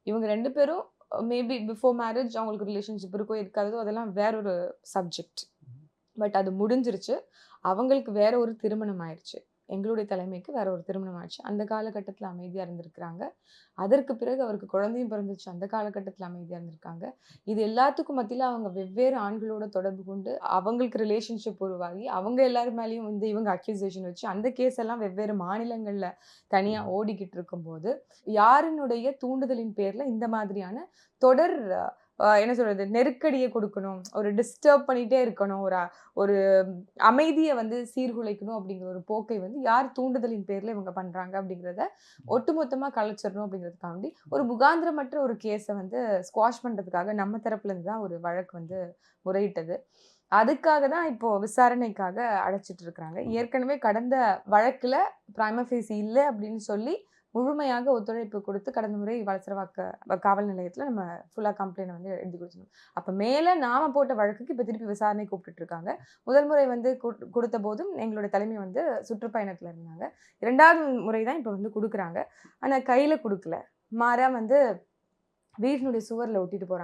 இவங்க 2 பேரும் maybe before marriage அவங்களுக்கு ரிலேஷன்ஷிப் இருக்கோ இருக்காதோ அதெல்லாம் வேற ஒரு சப்ஜெக்ட். பட் அது முடிஞ்சிருச்சு. அவங்களுக்கு வேற ஒரு திருமணம் ஆயிருச்சு. எங்களுடைய தலைமைக்கு வேற ஒரு திருமணம் ஆச்சு. அந்த காலகட்டத்தில அமைதியா இருந்திருக்கிறாங்க. அதற்கு பிறகு அவருக்கு குழந்தையும் பிறந்துச்சு. அந்த காலகட்டத்தில அமைதியா இருந்திருக்காங்க. இது எல்லாத்துக்கும் மத்தியில அவங்க வெவ்வேறு ஆண்களோட தொடர்பு கொண்டு, அவங்களுக்கு ரிலேஷன்ஷிப் உருவாகி, அவங்க எல்லார் மேலயும் வந்து இவங்க அக்யூசேஷன் வச்சு, அந்த கேஸ் எல்லாம் வெவ்வேறு மாநிலங்கள்ல தனியா ஓடிக்கிட்டு இருக்கும்போது, யாரினுடைய தூண்டுதலின் பேர்ல இந்த மாதிரியான தொடர் என்ன சொல்றது? நெருக்கடிய குடுக்கணும். ஒரு டிஸ்டர்ப் பண்ணிட்டே இருக்கணும். ஒரு அமைதிய வந்து சீர்குலைக்கணும் அப்படிங்கிற ஒரு போக்கை வந்து யார் தூண்டுதலின் பேர்ல இவங்க பண்றாங்க அப்படிங்கிறத ஒட்டுமொத்தமா கலைச்சிரணும் அப்படிங்கிறதுக்காண்டி, ஒரு முகாந்திரமற்ற ஒரு கேஸ வந்து ஸ்குவாஷ் பண்றதுக்காக நம்ம தரப்புல இருந்து தான் ஒரு வழக்கு வந்து முறையிட்டது. அதுக்காக தான் இப்போ விசாரணைக்காக அழைச்சிட்டு இருக்காங்க. ஏற்கனவே கடந்த வழக்குல பிரைமா ஃபேசி இல்ல அப்படின்னு சொல்லி முழுமையாக ஒத்துழைப்பு குடுத்து கடந்த முறை வளசரவாக்க காவல் நிலையத்தில நம்ம ஃபுல்லா கம்ப்ளைண்ட் வந்து எழுதி குடுத்துருந்தோம். அப்ப மேல நாம போட்ட வழக்குக்கு இப்ப திருப்பி விசாரணை கூப்பிட்டுட்டு இருக்காங்க. முதல் முறை வந்து குடுத்தபோதும் எங்களுடைய தலைமை வந்து சுற்றுப்பயணத்துல இருந்தாங்க. 2வது முறை தான் இப்ப வந்து குடுக்குறாங்க. ஆனா கையில குடுக்கல. மாறா வந்து வீட்டினுடைய சுவர்ல ஒட்டிட்டு போறாங்க.